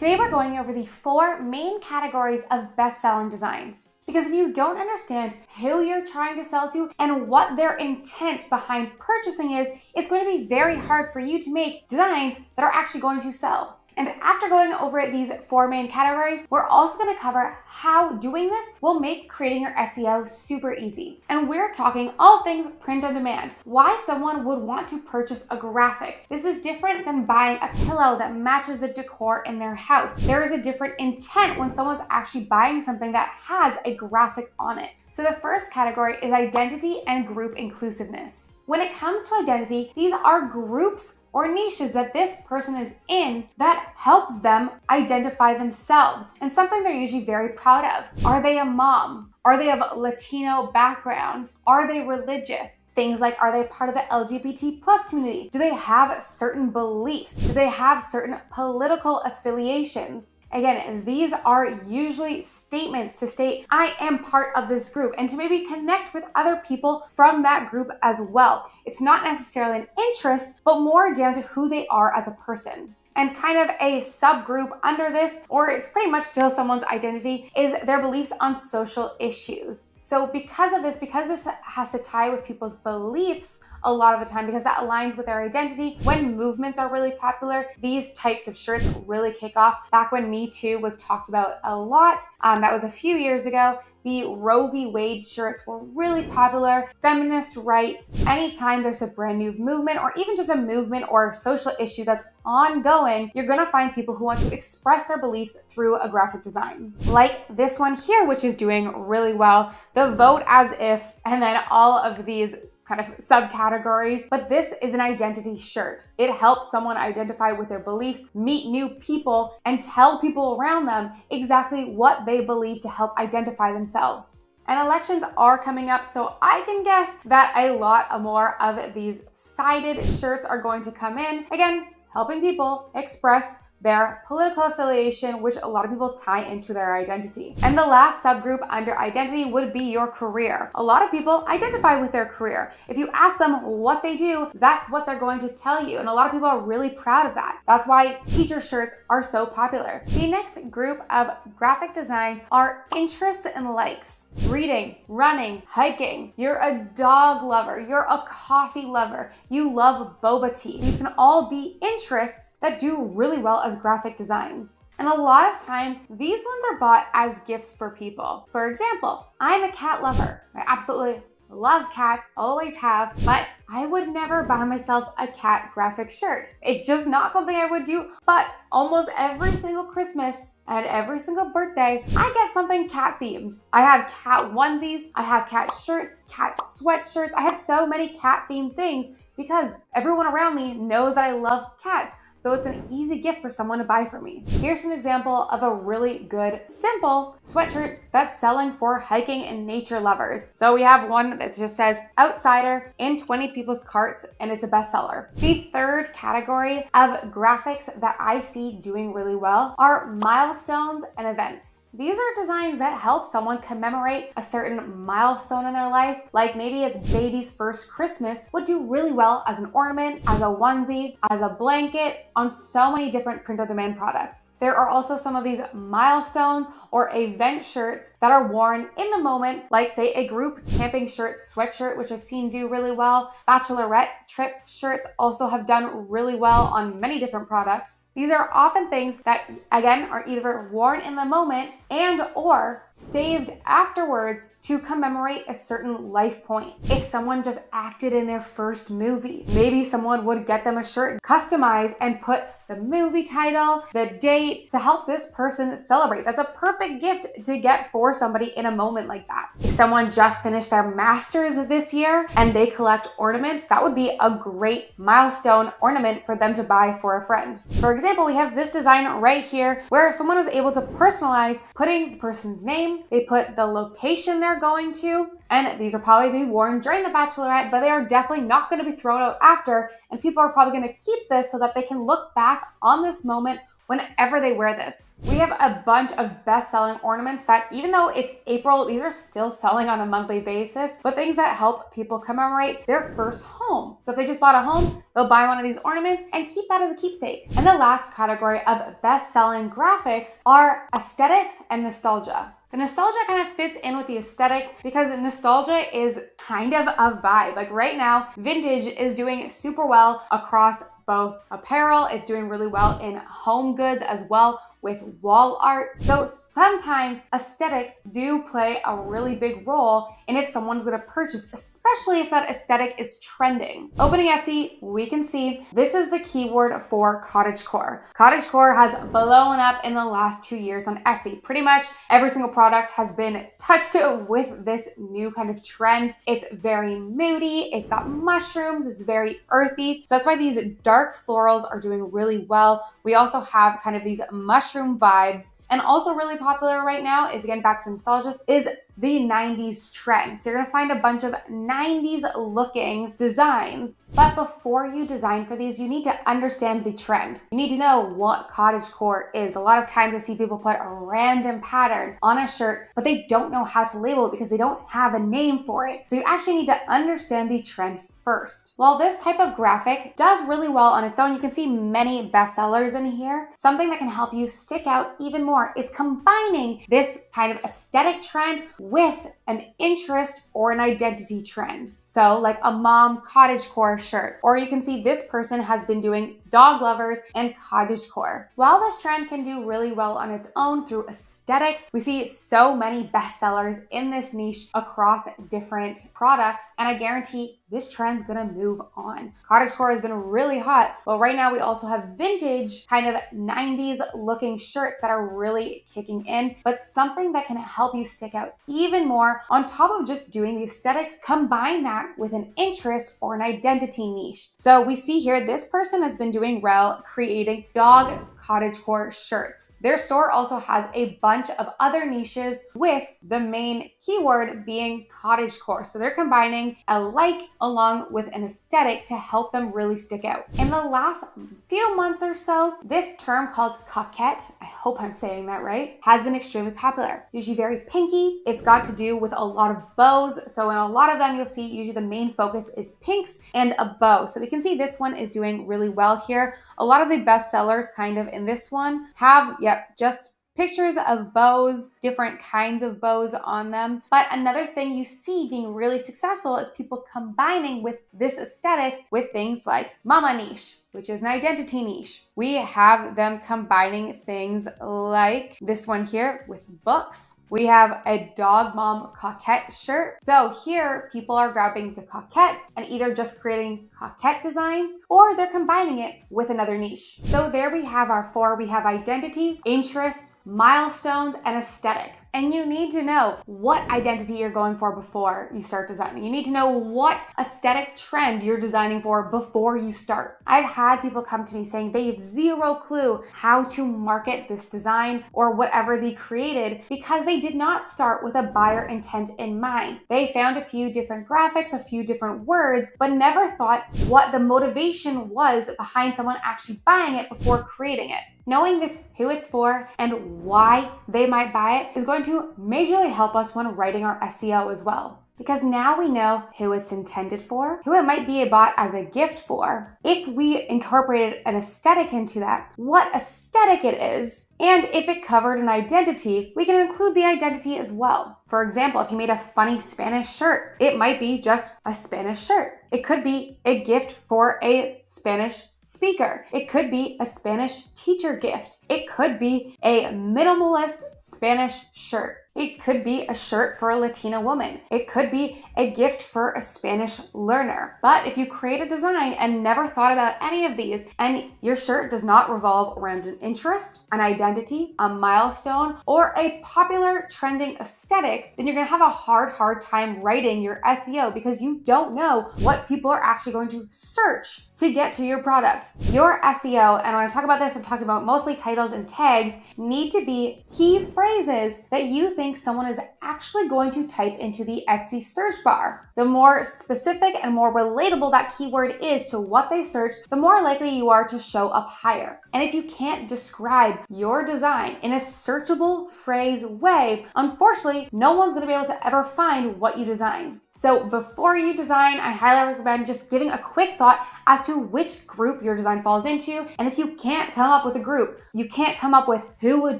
Today we're going over the 4 main categories of best-selling designs. Because if you don't understand who you're trying to sell to and what their intent behind purchasing is, it's going to be very hard for you to make designs that are actually going to sell. And after going over these 4 main categories, we're also going to cover how doing this will make creating your SEO super easy. And we're talking all things print on demand, why someone would want to purchase a graphic. This is different than buying a pillow that matches the decor in their house. There is a different intent when someone's actually buying something that has a graphic on it. So the first category is identity and group inclusiveness. When it comes to identity, these are groups or niches that this person is in that helps them identify themselves and something they're usually very proud of. Are they a mom? Are they of Latino background? Are they religious? Things like, are they part of the LGBT plus community? Do they have certain beliefs? Do they have certain political affiliations? Again, these are usually statements to state, I am part of this group, and to maybe connect with other people from that group as well. It's not necessarily an interest, but more down to who they are as a person. And kind of a subgroup under this, or it's pretty much still someone's identity, is their beliefs on social issues. So because this has to tie with people's beliefs a lot of the time, because that aligns with their identity, when movements are really popular, these types of shirts really kick off. Back when Me Too was talked about a lot, that was a few years ago, the Roe v. Wade shirts were really popular. Feminist rights, anytime there's a brand new movement or even just a movement or social issue that's ongoing, you're gonna find people who want to express their beliefs through a graphic design. Like this one here, which is doing really well, the vote as if, and then all of these kind of subcategories, but this is an identity shirt. It helps someone identify with their beliefs, meet new people, and tell people around them exactly what they believe to help identify themselves. And elections are coming up, so I can guess that a lot more of these sided shirts are going to come in. Again, helping people express their political affiliation, which a lot of people tie into their identity. And the last subgroup under identity would be your career. A lot of people identify with their career. If you ask them what they do, that's what they're going to tell you. And a lot of people are really proud of that. That's why teacher shirts are so popular. The next group of graphic designs are interests and likes. Reading, running, hiking. You're a dog lover. You're a coffee lover. You love boba tea. These can all be interests that do really well as graphic designs. And a lot of times, these ones are bought as gifts for people. For example, I'm a cat lover. I absolutely love cats, always have, but I would never buy myself a cat graphic shirt. It's just not something I would do, but almost every single Christmas and every single birthday, I get something cat themed. I have cat onesies, I have cat shirts, cat sweatshirts. I have so many cat themed things because everyone around me knows that I love cats. So it's an easy gift for someone to buy for me. Here's an example of a really good, simple sweatshirt that's selling for hiking and nature lovers. So we have one that just says outsider in 20 people's carts, and it's a bestseller. The third category of graphics that I see doing really well are milestones and events. These are designs that help someone commemorate a certain milestone in their life, like maybe it's baby's first Christmas, would do really well as an ornament, as a onesie, as a blanket, on so many different print-on-demand products. There are also some of these milestones or event shirts that are worn in the moment, like say a group camping shirt, sweatshirt, which I've seen do really well. Bachelorette trip shirts also have done really well on many different products. These are often things that, again, are either worn in the moment and or saved afterwards to commemorate a certain life point. If someone just acted in their first movie, maybe someone would get them a shirt customized and put the movie title, the date, to help this person celebrate. That's a perfect gift to get for somebody in a moment like that. If someone just finished their master's this year and they collect ornaments, that would be a great milestone ornament for them to buy for a friend. For example, we have this design right here where someone is able to personalize, putting the person's name, they put the location they're going to, and these will probably be worn during the bachelorette, but they are definitely not going to be thrown out after, and people are probably going to keep this so that they can look back on this moment whenever they wear this. We have a bunch of best-selling ornaments that, even though it's April, these are still selling on a monthly basis, but things that help people commemorate their first home. So if they just bought a home, they'll buy one of these ornaments and keep that as a keepsake. And the last category of best-selling graphics are aesthetics and nostalgia. The nostalgia kind of fits in with the aesthetics because nostalgia is kind of a vibe. Like right now, vintage is doing super well across both apparel. It's doing really well in home goods as well with wall art. So sometimes aesthetics do play a really big role in if someone's gonna purchase, especially if that aesthetic is trending. Opening Etsy, we can see this is the keyword for cottagecore. Cottagecore has blown up in the last 2 years on Etsy. Pretty much every single product has been touched with this new kind of trend. It's very moody, it's got mushrooms, it's very earthy. So that's why these dark florals are doing really well. We also have kind of these mushroom vibes, and also really popular right now is, again, back to nostalgia, is the 90s trend. So you're gonna find a bunch of 90s looking designs. But before you design for these, you need to understand the trend. You need to know what cottagecore is. A lot of times I see people put a random pattern on a shirt, but they don't know how to label it because they don't have a name for it. So you actually need to understand the trend first. While this type of graphic does really well on its own, you can see many bestsellers in here. Something that can help you stick out even more is combining this kind of aesthetic trend with an interest or an identity trend. So like a mom cottagecore shirt, or you can see this person has been doing dog lovers and cottagecore. While this trend can do really well on its own through aesthetics, we see so many bestsellers in this niche across different products, and I guarantee this trend's gonna move on. Cottagecore has been really hot, but right now we also have vintage kind of 90s looking shirts that are really kicking in, but something that can help you stick out even more on top of just doing the aesthetics, combine that with an interest or an identity niche. So we see here, this person has been doing well creating dog cottagecore shirts. Their store also has a bunch of other niches with the main keyword being cottagecore. So they're combining a like along with an aesthetic to help them really stick out. In the last few months or so, this term called Coquette, I hope I'm saying that right, has been extremely popular. It's usually very pinky. It's got to do with a lot of bows. So in a lot of them, you'll see usually the main focus is pinks and a bow. So we can see this one is doing really well here. A lot of the best sellers kind of in this one have, just pictures of bows, different kinds of bows on them. But another thing you see being really successful is people combining with this aesthetic with things like mama niche, which is an identity niche. We have them combining things like this one here with books. We have a dog mom Coquette shirt. So here people are grabbing the Coquette and either just creating Coquette designs or they're combining it with another niche. So there we have our four. We have identity, interests, milestones, and aesthetic. And you need to know what identity you're going for before you start designing. You need to know what aesthetic trend you're designing for before you start. I've had people come to me saying they have zero clue how to market this design or whatever they created because they did not start with a buyer intent in mind. They found a few different graphics, a few different words, but never thought what the motivation was behind someone actually buying it before creating it. Knowing this, who it's for, and why they might buy it is going to majorly help us when writing our SEO as well. Because now we know who it's intended for, who it might be bought as a gift for. If we incorporated an aesthetic into that, what aesthetic it is, and if it covered an identity, we can include the identity as well. For example, if you made a funny Spanish shirt, it might be just a Spanish shirt. It could be a gift for a Spanish speaker. It could be a Spanish teacher gift. It could be a minimalist Spanish shirt. It could be a shirt for a Latina woman. It could be a gift for a Spanish learner. But if you create a design and never thought about any of these, and your shirt does not revolve around an interest, an identity, a milestone, or a popular trending aesthetic, then you're gonna have a hard time writing your SEO because you don't know what people are actually going to search to get to your product. Your SEO, and when I talk about this, I'm talking about mostly titles and tags, need to be key phrases that you think think someone is actually going to type into the Etsy search bar. The more specific and more relatable that keyword is to what they search, the more likely you are to show up higher. And if you can't describe your design in a searchable phrase way, unfortunately, no one's going to be able to ever find what you designed. So before you design, I highly recommend just giving a quick thought as to which group your design falls into. And if you can't come up with a group, you can't come up with who would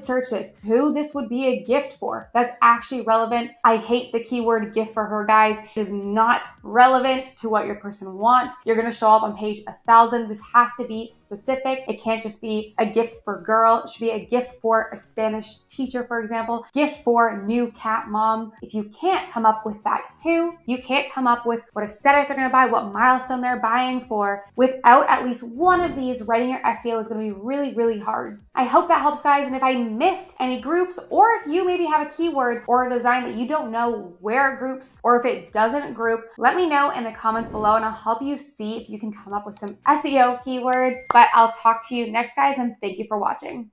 search this, who this would be a gift for, that's actually relevant. I hate the keyword gift for her, guys. It is not relevant to what your person wants. You're going to show up on page 1,000. This has to be specific. It can't just be a gift for girl. It should be a gift for a Spanish teacher, for example, gift for new cat mom. If you can't come up with that who, you can't come up with what aesthetic they're going to buy, what milestone they're buying for, without at least one of these, writing your SEO is going to be really, really hard. I hope that helps, guys. And if I missed any groups, or if you maybe have a keyword or a design that you don't know where it groups, or if it doesn't group, let me know in the comments below and I'll help you see if you can come up with some SEO keywords. But I'll talk to you next, guys, and thank you for watching.